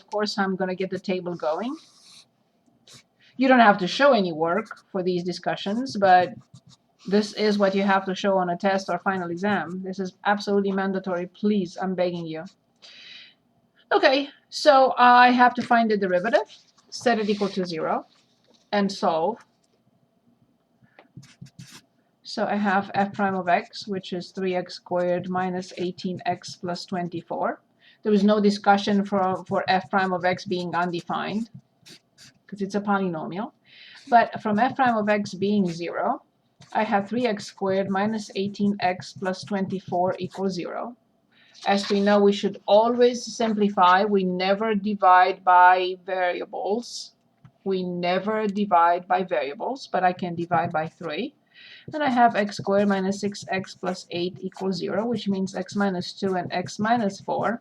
Of course, I'm going to get the table going. You don't have to show any work for these discussions, but this is what you have to show on a test or final exam. This is absolutely mandatory. Please, I'm begging you. Okay, so I have to find the derivative, set it equal to 0, and solve. So I have f prime of x, which is 3x squared minus 18x plus 24. There was no discussion for f prime of x being undefined, because it's a polynomial. But from f prime of x being 0, I have 3x squared minus 18x plus 24 equals 0. As we know, we should always simplify. We never divide by variables. We never divide by variables, but I can divide by 3. Then I have x squared minus 6x plus 8 equals 0, which means x minus 2 and x minus 4.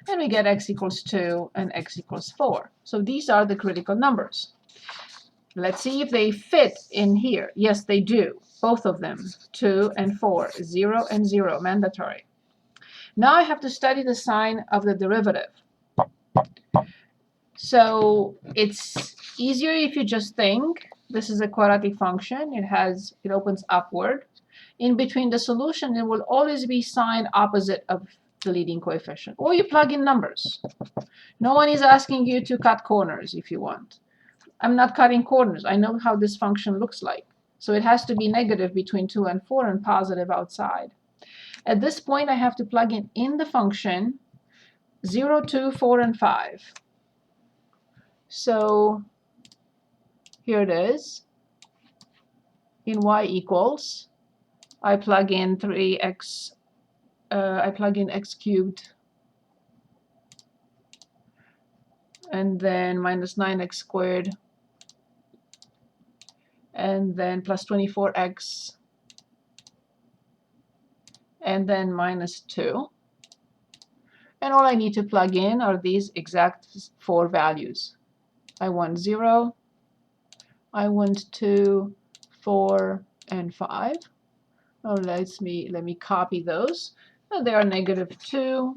And we get x equals 2 and x equals 4. So these are the critical numbers. Let's see if they fit in here. Yes, they do. Both of them, 2 and 4, 0 and 0, mandatory. Now I have to study the sign of the derivative. So it's easier if you just think this is a quadratic function. It opens upward. In between the solution, it will always be sign opposite of the leading coefficient. Or you plug in numbers. No one is asking you to cut corners if you want. I'm not cutting corners. I know how this function looks like. So it has to be negative between 2 and 4 and positive outside. At this point, I have to plug in the function 0, 2, 4, and 5. So here it is. In y equals, I plug in 3x, I plug in x cubed, and then minus 9x squared, and then plus 24x, and then minus 2. And all I need to plug in are these exact 4 values. I want 0, I want 2, 4, and 5. Oh, let me copy those. Oh, they are negative 2,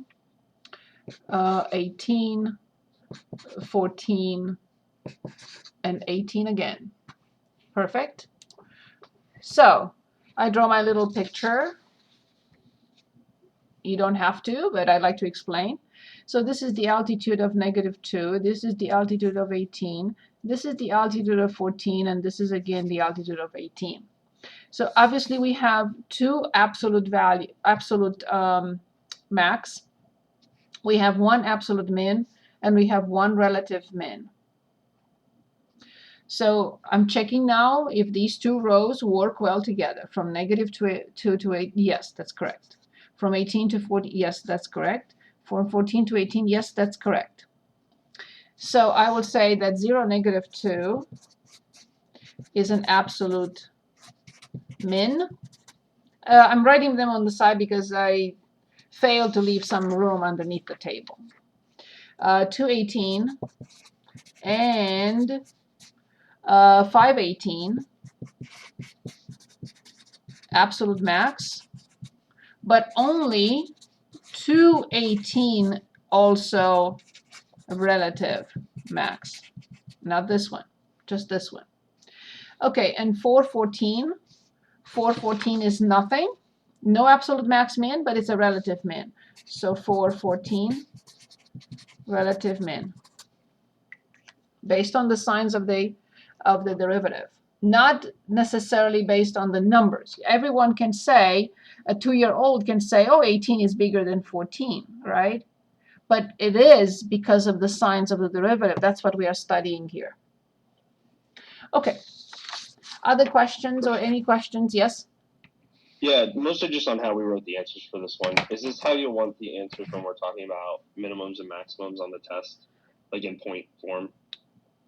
18, 14, and 18 again. Perfect. So I draw my little picture. You don't have to, but I'd like to explain. So this is the altitude of negative 2. This is the altitude of 18. This is the altitude of 14. And this is, again, the altitude of 18. So obviously, we have two absolute max. We have one absolute min, and we have one relative min. So I'm checking now if these two rows work well together. From negative 2 to 8, yes, that's correct. From 18 to 40, yes, that's correct. From 14 to 18, yes, that's correct. So I will say that 0, negative 2 is an absolute min. I'm writing them on the side because I failed to leave some room underneath the table. 218 and 518, absolute max, but only 218 also relative max. Not this one, just this one. Okay, and 414. 414 is nothing. No absolute max min, but it's a relative min. So 414, relative min. Based on the signs of the derivative. Not necessarily based on the numbers. Everyone can say, a 2-year-old can say, oh, 18 is bigger than 14, right? But it is because of the signs of the derivative. That's what we are studying here. Okay. Other questions or any questions? Yes? Yeah, mostly just on how we wrote the answers for this one. Is this how you want the answers when we're talking about minimums and maximums on the test, like in point form?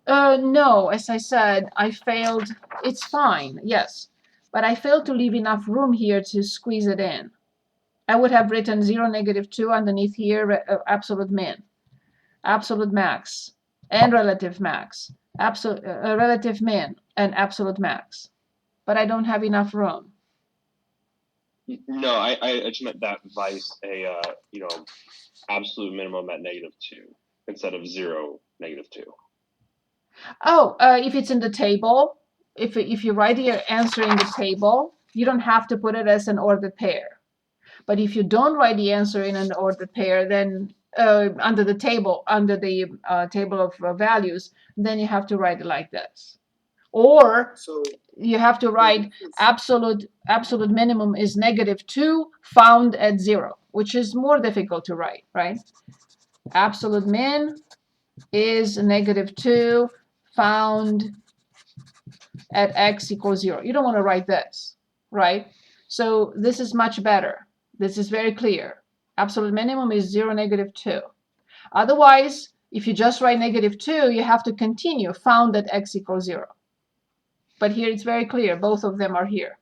No, as I said, I failed. It's fine, yes. But I failed to leave enough room here to squeeze it in. I would have written 0, negative 2 underneath here, absolute min, absolute max, and relative max, relative min, and absolute max. But I don't have enough room. No, I just meant that vice a absolute minimum at negative 2. instead of 0, -2? Oh, if it's in the table, if you write your answer in the table, you don't have to put it as an ordered pair. But if you don't write the answer in an ordered pair, then under the table of values, then you have to write it like this. Or So you have to write absolute minimum is -2 found at 0, which is more difficult to write, right? Absolute min is -2 found at x equals 0. You don't want to write this, right? So this is much better. This is very clear. Absolute minimum is 0, -2. Otherwise, if you just write -2, you have to continue found at x equals 0. But here it's very clear. Both of them are here.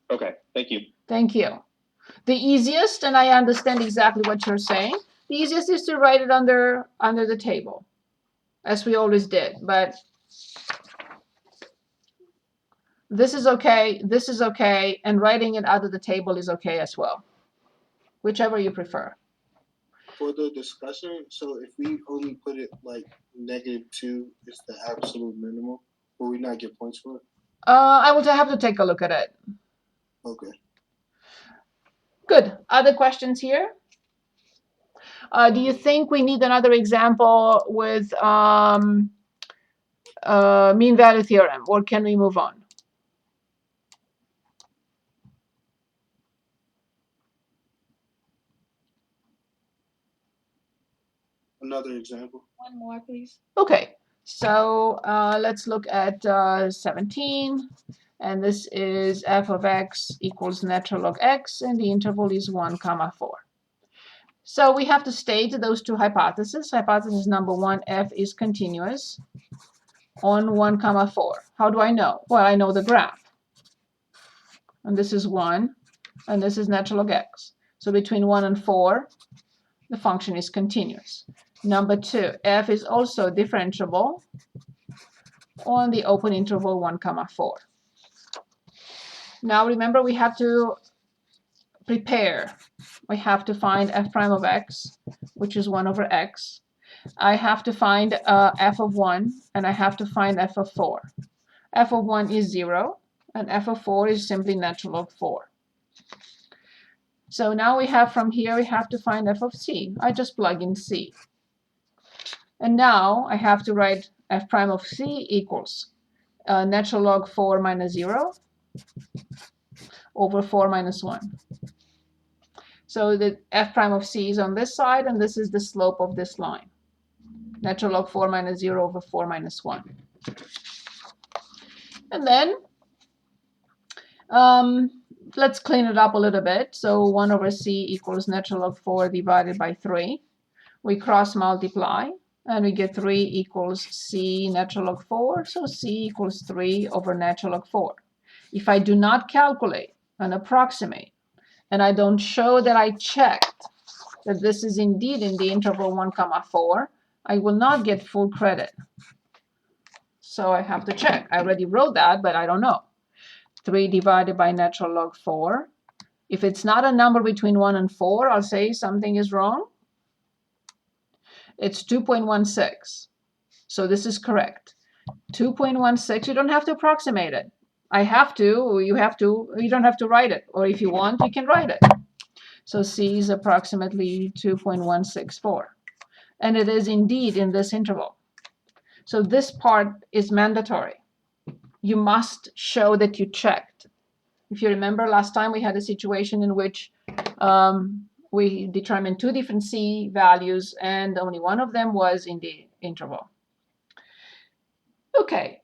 Okay, thank you. Thank you. The easiest, and I understand exactly what you're saying, the easiest is to write it under the table, as we always did. But this is okay, and writing it out of the table is okay as well. Whichever you prefer. for the discussion, so if we only put it like -2 is the absolute minimum, will we not get points for it? I will have to take a look at it. Okay. Good. Other questions here? Do you think we need another example with mean value theorem, or can we move on? Another example. One more, please. Okay, so let's look at 17, and this is f of x equals natural log x, and the interval is 1, 4. So we have to state those two hypotheses. Hypothesis number 1, f is continuous on 1, 4. How do I know? Well, I know the graph. And this is 1, and this is natural log x. So between 1 and 4, the function is continuous. Number 2, f is also differentiable on the open interval 1, 4. Now remember, we have to prepare. We have to find f prime of x, which is 1 over x. I have to find f of 1, and I have to find f of 4. F of 1 is 0, and f of 4 is simply natural log 4. So now we have, from here, we have to find f of c. I just plug in c. And now I have to write f prime of c equals natural log 4 minus 0 over 4 minus 1. So the f prime of c is on this side, and this is the slope of this line. Natural log 4 minus 0 over 4 minus 1. And then let's clean it up a little bit. So 1 over c equals natural log 4 divided by 3. We cross multiply, and we get 3 equals c natural log 4. So c equals 3 over natural log 4. If I do not calculate and approximate, and I don't show that I checked that this is indeed in the interval 1, 4, I will not get full credit. So I have to check. I already wrote that, but I don't know. 3 divided by natural log 4. If it's not a number between 1 and 4, I'll say something is wrong. It's 2.16. So this is correct. 2.16, you don't have to approximate it. I have to, you don't have to write it. Or if you want, you can write it. So C is approximately 2.164. And it is indeed in this interval. So this part is mandatory. You must show that you checked. If you remember, last time we had a situation in which we determined 2 different C values, and only one of them was in the interval. Okay,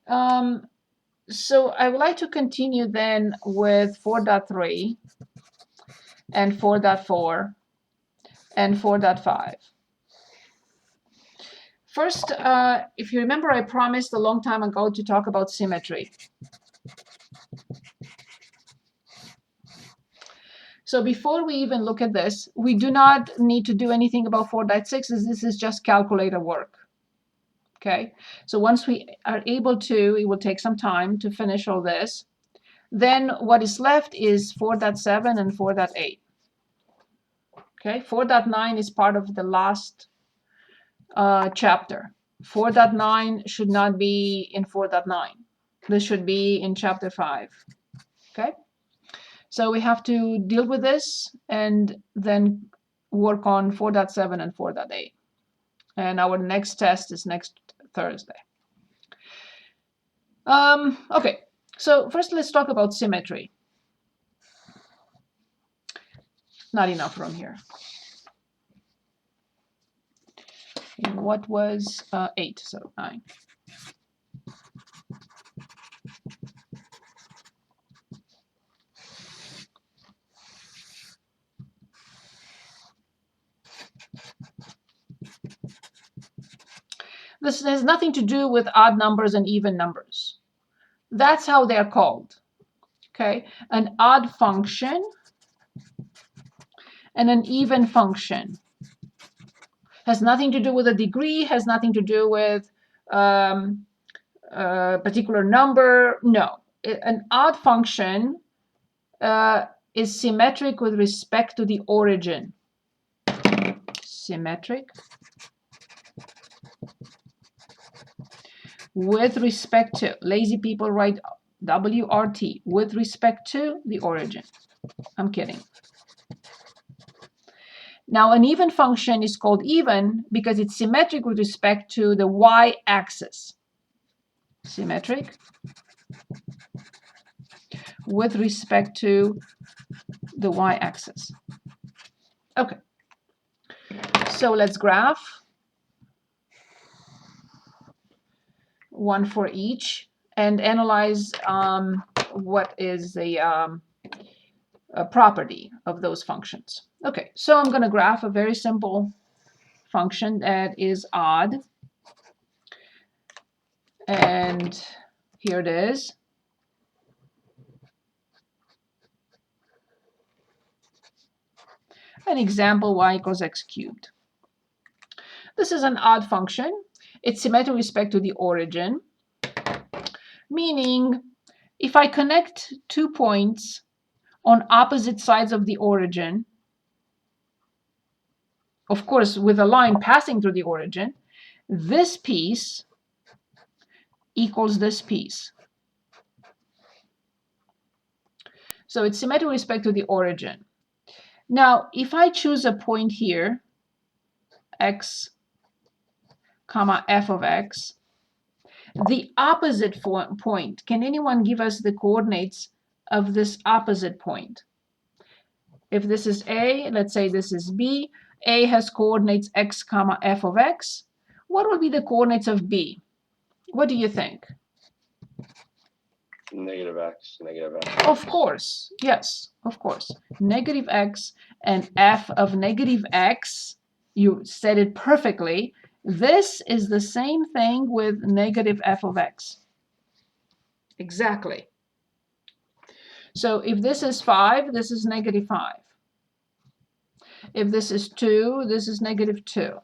so I would like to continue then with 4.3 and 4.4 and 4.5. First, if you remember, I promised a long time ago to talk about symmetry. So before we even look at this, we do not need to do anything about 4.6, as this is just calculator work. Okay, so once we are able to, it will take some time to finish all this. Then what is left is 4.7 and 4.8. Okay, 4.9 is part of the last chapter. 4.9 should not be in 4.9. This should be in chapter 5. Okay, so we have to deal with this and then work on 4.7 and 4.8. And our next test is next Thursday. Okay, so first let's talk about symmetry. Not enough room here. What was 8? So 9. This has nothing to do with odd numbers and even numbers. That's how they're called. Okay, an odd function and an even function has nothing to do with a degree, has nothing to do with a particular number. No, an odd function is symmetric with respect to the origin. Symmetric with respect to, lazy people write WRT, with respect to the origin. I'm kidding. Now, an even function is called even because it's symmetric with respect to the y-axis. Symmetric with respect to the y-axis. Okay, so let's graph. One for each and analyze what is the a property of those functions. Okay, so I'm going to graph a very simple function that is odd. And here it is. An example, y equals x cubed. This is an odd function. It's symmetric with respect to the origin, meaning if I connect 2 points on opposite sides of the origin, of course, with a line passing through the origin, this piece equals this piece. So it's symmetric with respect to the origin. Now, if I choose a point here, x comma f of x, the opposite point, can anyone give us the coordinates of this opposite point? If this is A, let's say this is B, A has coordinates x comma f of x. What will be the coordinates of B? What do you think? Negative x, negative x. Of course, yes, of course. Negative x and f of negative x, you said it perfectly. This is the same thing with negative f of x. Exactly. So if this is 5, this is negative 5. If this is 2, this is negative 2.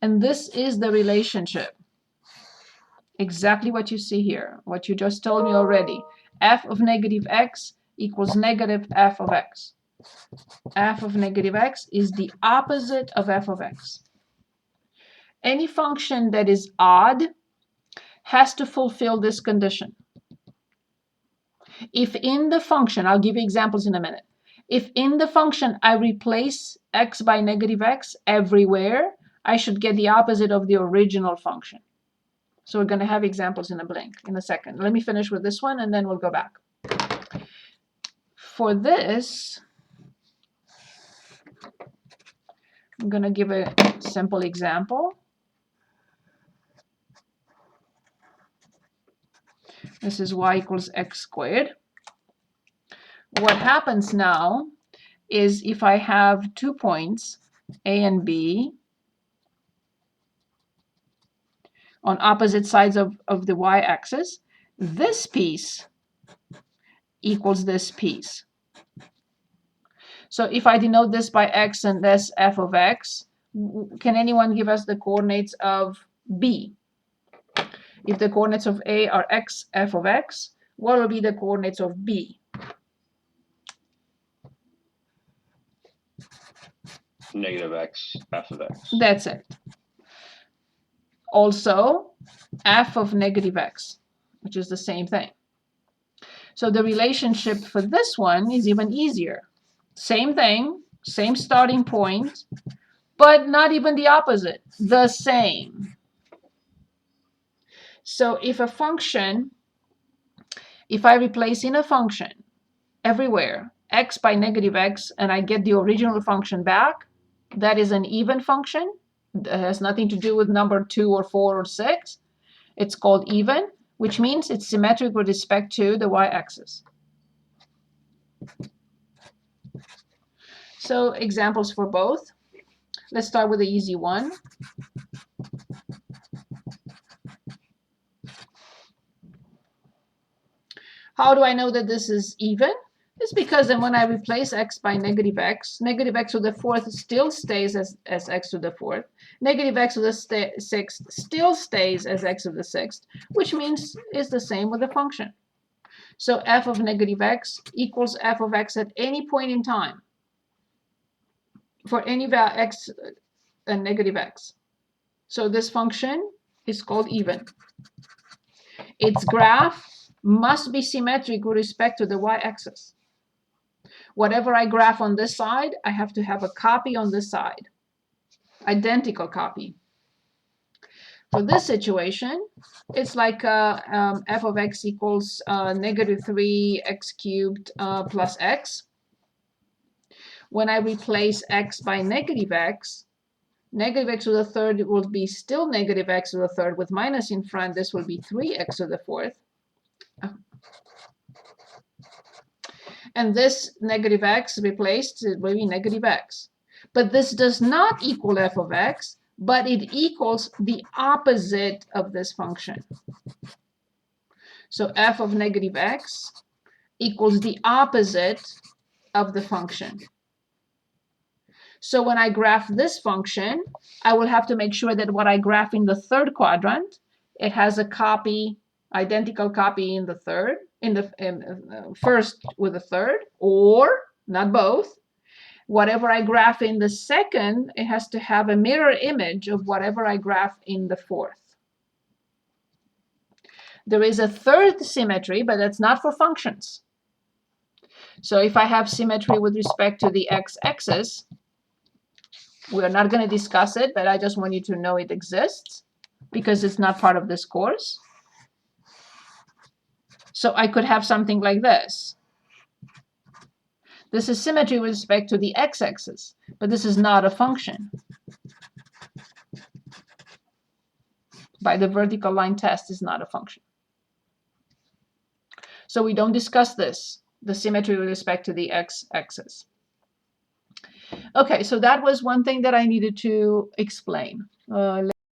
And this is the relationship. Exactly what you see here, what you just told me already. F of negative x equals negative f of x. F of negative x is the opposite of f of x. Any function that is odd has to fulfill this condition. If in the function, I'll give you examples in a minute. If in the function I replace x by negative x everywhere, I should get the opposite of the original function. So we're going to have examples in a second. Let me finish with this one and then we'll go back. For this, I'm going to give a simple example. This is y equals x squared. What happens now is if I have 2 points, A and B, on opposite sides of the y-axis, this piece equals this piece. So if I denote this by x and this f of x, can anyone give us the coordinates of B? If the coordinates of A are x, f of x, what will be the coordinates of B? negative x f of x. That's it. Also, f of negative x, which is the same thing. So the relationship for this one is even easier. Same thing, same starting point, but not even the opposite, the same. So if a function, if I replace in a function everywhere x by negative x and I get the original function back, that is an even function. That has nothing to do with number 2 or 4 or 6. It's called even, which means it's symmetric with respect to the y-axis. So examples for both. Let's start with the easy one. How do I know that this is even? It's because then when I replace x by negative x to the fourth still stays as x to the fourth. Negative x to the sixth still stays as x to the sixth, which means it's the same with the function. So f of negative x equals f of x at any point in time for any value x and negative x. So this function is called even. Its graph must be symmetric with respect to the y-axis. Whatever I graph on this side, I have to have a copy on this side. Identical copy. For this situation, it's like f of x equals negative 3x cubed plus x. When I replace x by negative x to the third will be still negative x to the third with minus in front. This will be 3x to the fourth. And this negative x replaced will be negative x. But this does not equal f of x, but it equals the opposite of this function. So f of negative x equals the opposite of the function. So when I graph this function, I will have to make sure that what I graph in the third quadrant, it has a copy, identical copy in the third, in the first with the third, or not both. Whatever I graph in the second, it has to have a mirror image of whatever I graph in the fourth. There is a third symmetry, but that's not for functions. So if I have symmetry with respect to the x-axis, we're not going to discuss it, but I just want you to know it exists because it's not part of this course. So I could have something like this. This is symmetry with respect to the x-axis, but this is not a function. By the vertical line test, is not a function. So we don't discuss this, the symmetry with respect to the x-axis. Okay, so that was one thing that I needed to explain.